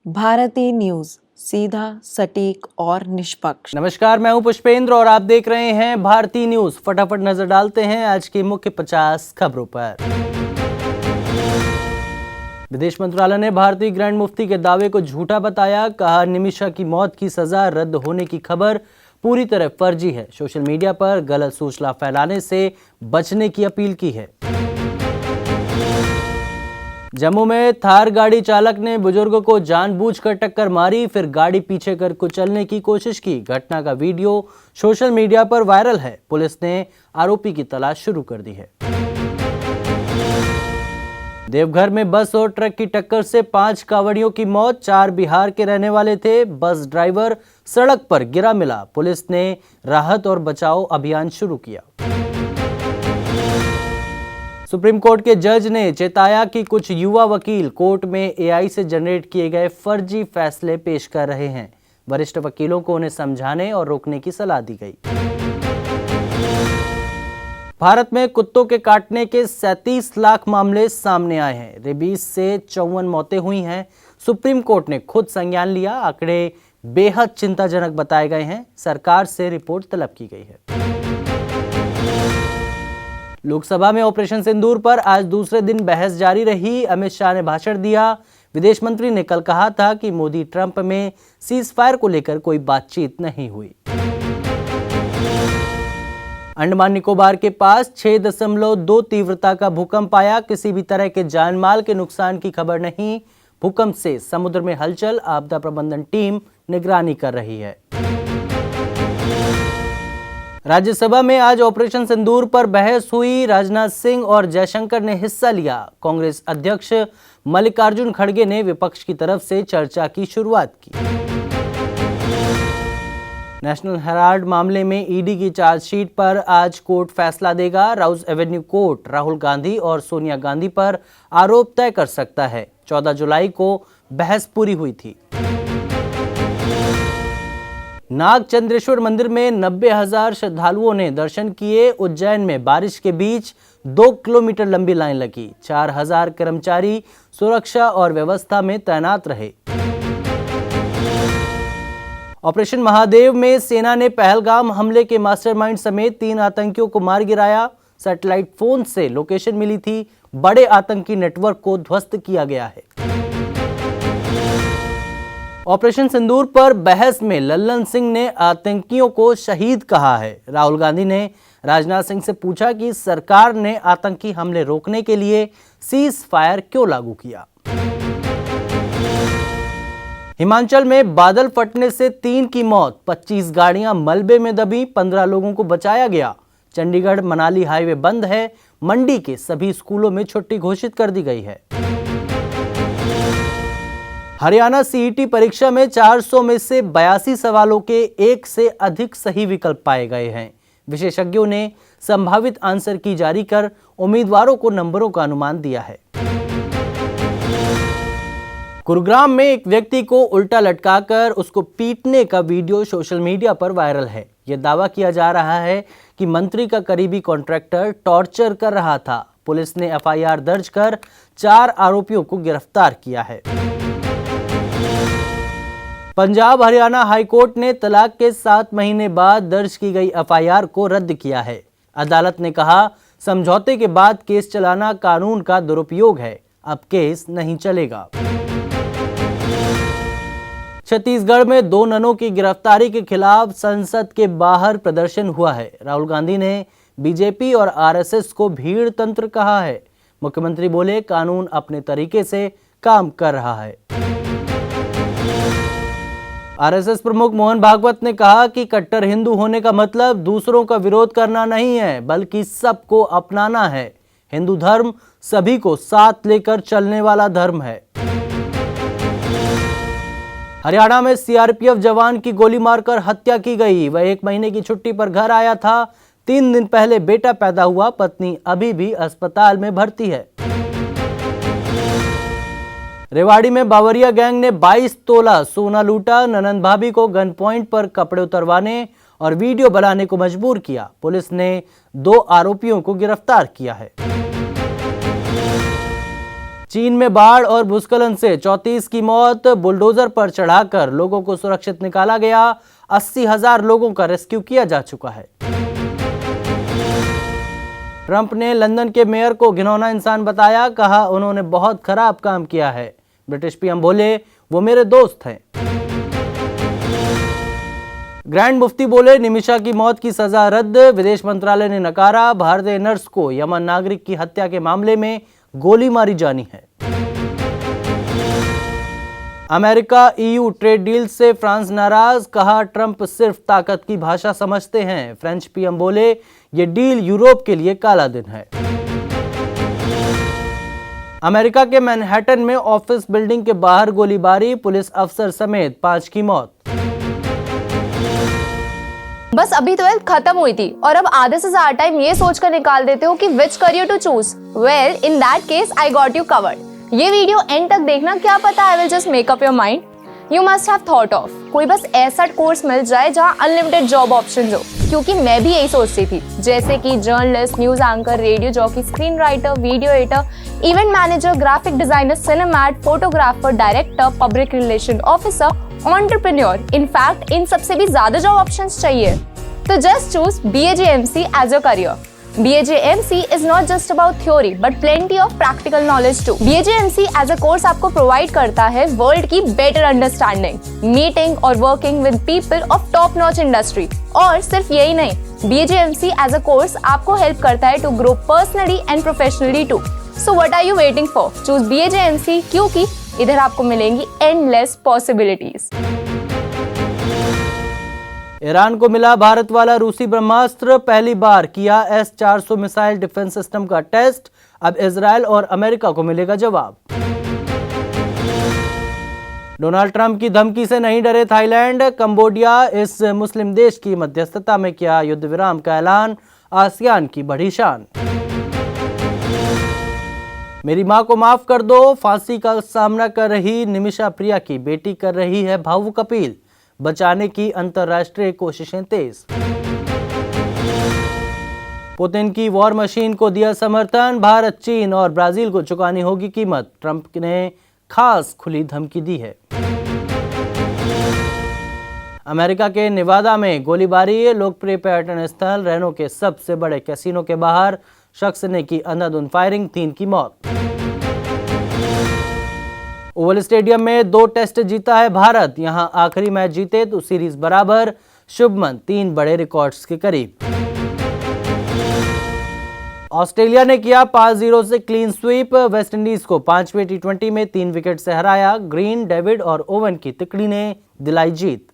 Bharti news, सीधा, सटीक और निष्पक्ष। नमस्कार, मैं हूं पुष्पेंद्र और आप देख रहे हैं भारती न्यूज। फटाफट नजर डालते हैं आज की मुख्य 50 खबरों पर। विदेश मंत्रालय ने भारतीय ग्रैंड मुफ्ती के दावे को झूठा बताया। कहा, निमिषा की मौत की सजा रद्द होने की खबर पूरी तरह फर्जी है। सोशल मीडिया पर गलत सूचना फैलाने से बचने की अपील की है। जम्मू में थार गाड़ी चालक ने बुजुर्ग को जानबूझकर टक्कर मारी, फिर गाड़ी पीछे कर कुचलने की कोशिश की। घटना का वीडियो सोशल मीडिया पर वायरल है। पुलिस ने आरोपी की तलाश शुरू कर दी है। देवघर में बस और ट्रक की टक्कर से 5 कांवड़ियों की मौत। 4 बिहार के रहने वाले थे। बस ड्राइवर सड़क पर गिरा मिला। पुलिस ने राहत और बचाव अभियान शुरू किया। सुप्रीम कोर्ट के जज ने चेताया कि कुछ युवा वकील कोर्ट में एआई से जनरेट किए गए फर्जी फैसले पेश कर रहे हैं। वरिष्ठ वकीलों को उन्हें समझाने और रोकने की सलाह दी गई। भारत में कुत्तों के काटने के 37 लाख मामले सामने आए हैं। रेबीज से 54 मौतें हुई हैं। सुप्रीम कोर्ट ने खुद संज्ञान लिया। आंकड़े बेहद चिंताजनक बताए गए हैं। सरकार से रिपोर्ट तलब की गई है। लोकसभा में ऑपरेशन सिंदूर पर आज दूसरे दिन बहस जारी रही। अमित शाह ने भाषण दिया। विदेश मंत्री ने कल कहा था कि मोदी ट्रंप में सीज फायर को लेकर कोई बातचीत नहीं हुई। अंडमान निकोबार के पास 6.2 तीव्रता का भूकंप आया। किसी भी तरह के जानमाल के नुकसान की खबर नहीं। भूकंप से समुद्र में हलचल। आपदा प्रबंधन टीम निगरानी कर रही है। राज्यसभा में आज ऑपरेशन सिंदूर पर बहस हुई। राजनाथ सिंह और जयशंकर ने हिस्सा लिया। कांग्रेस अध्यक्ष मल्लिकार्जुन खड़गे ने विपक्ष की तरफ से चर्चा की शुरुआत की। नेशनल हेराल्ड मामले में ईडी की चार्जशीट पर आज कोर्ट फैसला देगा। राउज एवेन्यू कोर्ट राहुल गांधी और सोनिया गांधी पर आरोप तय कर सकता है। 14 जुलाई को बहस पूरी हुई थी। नाग चंद्रेश्वर मंदिर में 90,000 श्रद्धालुओं ने दर्शन किए। उज्जैन में बारिश के बीच 2 किलोमीटर लंबी लाइन लगी। 4,000 कर्मचारी सुरक्षा और व्यवस्था में तैनात रहे। ऑपरेशन महादेव में सेना ने पहलगाम हमले के मास्टरमाइंड समेत 3 आतंकियों को मार गिराया। सैटेलाइट फोन से लोकेशन मिली थी। बड़े आतंकी नेटवर्क को ध्वस्त किया गया है। ऑपरेशन सिंदूर पर बहस में लल्लन सिंह ने आतंकियों को शहीद कहा है। राहुल गांधी ने राजनाथ सिंह से पूछा कि सरकार ने आतंकी हमले रोकने के लिए सीज फायर क्यों लागू किया। हिमाचल में बादल फटने से 3 की मौत। 25 गाड़ियां मलबे में दबी। 15 लोगों को बचाया गया। चंडीगढ़ मनाली हाईवे बंद है। मंडी के सभी स्कूलों में छुट्टी घोषित कर दी गई है। हरियाणा सीईटी परीक्षा में 400 में से 82 सवालों के 1 से अधिक सही विकल्प पाए गए हैं। विशेषज्ञों ने संभावित आंसर की जारी कर उम्मीदवारों को नंबरों का अनुमान दिया है। गुरुग्राम में एक व्यक्ति को उल्टा लटकाकर उसको पीटने का वीडियो सोशल मीडिया पर वायरल है। यह दावा किया जा रहा है कि मंत्री का करीबी कॉन्ट्रैक्टर टॉर्चर कर रहा था। पुलिस ने एफआईआर दर्ज कर 4 आरोपियों को गिरफ्तार किया है। पंजाब हरियाणा हाईकोर्ट ने तलाक के 7 महीने बाद दर्ज की गई एफआईआर को रद्द किया है। अदालत ने कहा, समझौते के बाद केस चलाना कानून का दुरुपयोग है। अब केस नहीं चलेगा। छत्तीसगढ़ में 2 ननों की गिरफ्तारी के खिलाफ संसद के बाहर प्रदर्शन हुआ है। राहुल गांधी ने बीजेपी और आरएसएस को भीड़ तंत्र कहा है। मुख्यमंत्री बोले, कानून अपने तरीके से काम कर रहा है। आरएसएस प्रमुख मोहन भागवत ने कहा कि कट्टर हिंदू होने का मतलब दूसरों का विरोध करना नहीं है, बल्कि सबको अपनाना है। हिंदू धर्म सभी को साथ लेकर चलने वाला धर्म है। हरियाणा में सीआरपीएफ जवान की गोली मारकर हत्या की गई। वह 1 महीने की छुट्टी पर घर आया था। 3 दिन पहले बेटा पैदा हुआ। पत्नी अभी भी अस्पताल में भर्ती है। रेवाड़ी में बावरिया गैंग ने 22 तोला सोना लूटा। ननंद भाभी को गन पॉइंट पर कपड़े उतरवाने और वीडियो बनाने को मजबूर किया। पुलिस ने 2 आरोपियों को गिरफ्तार किया है। चीन में बाढ़ और भूस्खलन से 34 की मौत, बुलडोजर पर चढ़ाकर लोगों को सुरक्षित निकाला गया, 80,000 लोगों का रेस्क्यू किया जा चुका है। ट्रंप ने लंदन के मेयर को घिनौना इंसान बताया, कहा उन्होंने बहुत खराब काम किया है। ब्रिटिश पीएम बोले वो मेरे दोस्त हैं। ग्रैंड मुफ्ती बोले निमिषा की मौत की सजा रद्द, विदेश मंत्रालय ने नकारा। भारतीय नर्स को यमन नागरिक की हत्या के मामले में गोली मारी जानी है। अमेरिका EU ट्रेड डील से फ्रांस नाराज, कहा ट्रंप सिर्फ ताकत की भाषा समझते हैं। फ्रेंच पीएम बोले ये डील यूरोप के लिए काला दिन है। अमेरिका के मैनहट्टन में ऑफिस बिल्डिंग के बाहर गोलीबारी, पुलिस अफसर समेत 5 की मौत। बस अभी 12th खत्म हुई थी और अब आधे से ज्यादा टाइम ये सोचकर निकाल देते हो कि which career to choose. Well, in that case I got you covered. ये वीडियो एंड तक देखना, क्या पता I will just make up your mind. You must have thought of कोई बस ऐसा कोर्स मिल जाए जहाँ अनलिमिटेड जॉब ऑप्शन हो, क्योंकि मैं भी यही सोचती थी। जैसे कि journalist, news anchor, radio jockey, screen writer, video editor, event manager, graphic designer, सिनेमैट, photographer, director, public relation officer, entrepreneur. In fact इन सबसे भी ज्यादा जॉब ऑप्शंस चाहिए। तो just choose BAJMC as your career. BAJMC is not just about theory but plenty of practical knowledge too. BAJMC as a course आपको provide करता है world की better understanding, meeting और working with people of top notch industry. और सिर्फ यही नहीं, BAJMC as a course आपको help करता है to grow personally and professionally too. So what are you waiting for? Choose BAJMC क्योंकि इधर आपको मिलेंगी endless possibilities. ईरान को मिला भारत वाला रूसी ब्रह्मास्त्र, पहली बार किया S-400 मिसाइल डिफेंस सिस्टम का टेस्ट। अब इजराइल और अमेरिका को मिलेगा जवाब। डोनाल्ड ट्रंप की धमकी से नहीं डरे थाईलैंड, कंबोडिया इस मुस्लिम देश की मध्यस्थता में किया युद्ध विराम का ऐलान, आसियान की बढ़ी शान। मेरी मां को माफ कर दो, फांसी का सामना कर रही निमिषा प्रिया की बेटी कर रही है भावुक अपील, बचाने की अंतर्राष्ट्रीय कोशिशें तेज। पुतिन की वॉर मशीन को दिया समर्थन, भारत, चीन और ब्राजील को चुकानी होगी कीमत, ट्रंप ने खास खुली धमकी दी है। अमेरिका के नेवादा में गोलीबारी, लोकप्रिय पर्यटन स्थल रेनो के सबसे बड़े कैसीनो के बाहर शख्स ने की अंधाधुंध फायरिंग, 3 की मौत। ओवल स्टेडियम में 2 टेस्ट जीता है भारत, यहां आखिरी मैच जीते तो सीरीज बराबर, शुभमन 3 बड़े रिकॉर्ड्स के करीब। ऑस्ट्रेलिया ने किया 5-0 से क्लीन स्वीप, वेस्टइंडीज को 5वें T20 में 3 विकेट से हराया, ग्रीन, डेविड और ओवन की तिकड़ी ने दिलाई जीत।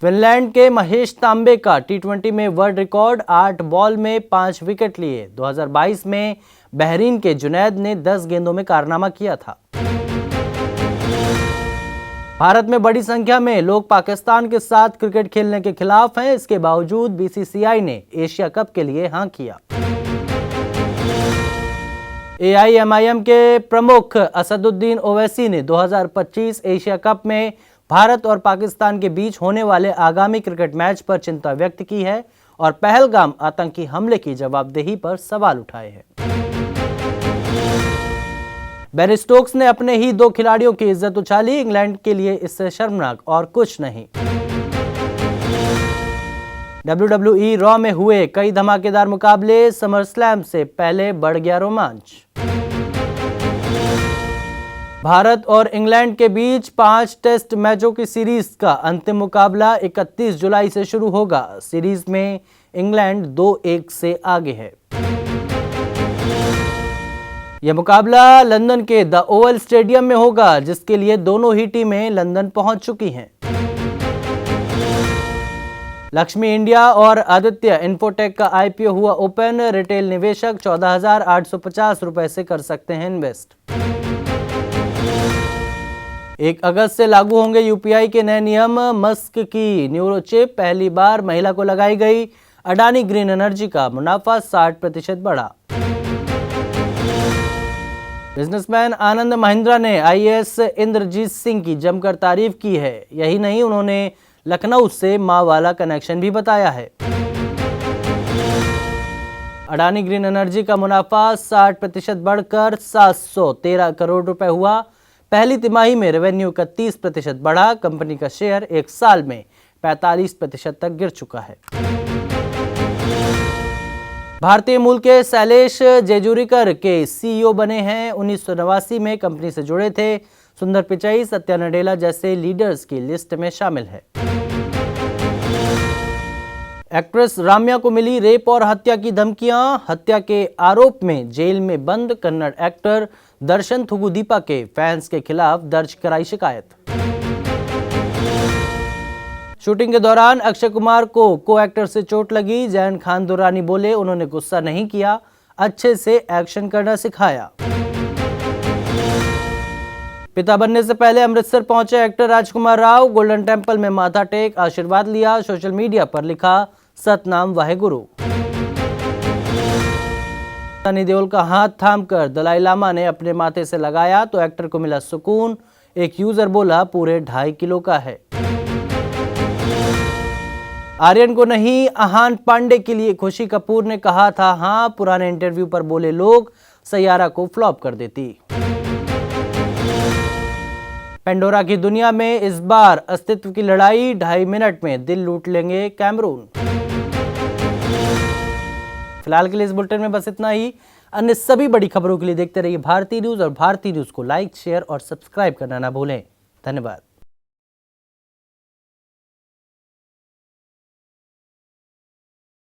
फिनलैंड के महेश तांबे का T20 में वर्ल्ड रिकॉर्ड, 8 बॉल में 5 विकेट लिए। 2022 में बहरीन के जुनैद ने 10 गेंदों में कारनामा किया था। भारत में बड़ी संख्या में लोग पाकिस्तान के साथ क्रिकेट खेलने के खिलाफ हैं, इसके बावजूद BCCI ने एशिया कप के लिए हां किया। AIMIM के प्रमुख असदुद्दीन ओवैसी ने 2025 एशिया कप में भारत और पाकिस्तान के बीच होने वाले आगामी क्रिकेट मैच पर चिंता व्यक्त की है और पहलगाम आतंकी हमले की जवाबदेही पर सवाल उठाए हैं। बेन स्टोक्स ने अपने ही 2 खिलाड़ियों की इज्जत उछाली, इंग्लैंड के लिए इससे शर्मनाक और कुछ नहीं। WWE रॉ में हुए कई धमाकेदार मुकाबले, समर स्लैम से पहले बढ़ गया रोमांच। भारत और इंग्लैंड के बीच 5 टेस्ट मैचों की सीरीज का अंतिम मुकाबला 31 जुलाई से शुरू होगा। सीरीज में इंग्लैंड 2-1 से आगे है। यह मुकाबला लंदन के द ओवल स्टेडियम में होगा, जिसके लिए दोनों ही टीमें लंदन पहुंच चुकी हैं। लक्ष्मी इंडिया और आदित्य इन्फोटेक का IPO हुआ ओपन, रिटेल निवेशक 14,850 रुपए से कर सकते हैं इन्वेस्ट। 1 अगस्त से लागू होंगे UPI के नए नियम, मस्क की न्यूरोचिप पहली बार महिला को लगाई गई, अडानी ग्रीन एनर्जी का मुनाफा 60% बढ़ा। बिजनेसमैन आनंद महिंद्रा ने IAS इंद्रजीत सिंह की जमकर तारीफ की है। यही नहीं, उन्होंने लखनऊ से मां वाला कनेक्शन भी बताया है। अडानी ग्रीन एनर्जी का मुनाफा 60% बढ़कर 713 करोड़ रुपए हुआ। पहली तिमाही में रेवेन्यू 31% बढ़ा। कंपनी का शेयर एक साल में 45% तक गिर चुका है। भारतीय मूल के शैलेश जेजुरीकर के सीईओ बने हैं। 1989 में कंपनी से जुड़े थे। सुंदर पिचाई, सत्या नडेला जैसे लीडर्स की लिस्ट में शामिल है। एक्ट्रेस राम्या को मिली रेप और हत्या की धमकियां। हत्या के आरोप में जेल में बंद कन्नड़ एक्टर दर्शन थुगुदीपा के फैंस के खिलाफ दर्ज कराई शिकायत। शूटिंग के दौरान अक्षय कुमार को एक्टर से चोट लगी। जैन खान दुरानी बोले, उन्होंने गुस्सा नहीं किया, अच्छे से एक्शन करना सिखाया। पिता बनने से पहले अमृतसर पहुंचे एक्टर राजकुमार राव। गोल्डन टेम्पल में माथा टेक आशीर्वाद लिया। सोशल मीडिया पर लिखा, सतनाम वाहेगुरु। सनी देओल का हाथ थामकर दलाई लामा ने अपने माथे से लगाया तो एक्टर को मिला सुकून। एक यूजर बोला, पूरे 2.5 किलो का है। आर्यन को नहीं, आहान पांडे के लिए खुशी कपूर ने कहा था हाँ। पुराने इंटरव्यू पर बोले लोग सैयारा को फ्लॉप कर देती। पेंडोरा की दुनिया में इस बार अस्तित्व की लड़ाई। 2.5 मिनट में दिल लूट लेंगे कैमरून। फिलहाल के लिए इस बुलेटिन में बस इतना ही। अन्य सभी बड़ी खबरों के लिए देखते रहिए भारती न्यूज और भारती न्यूज को लाइक, शेयर और सब्सक्राइब करना ना भूलें। धन्यवाद।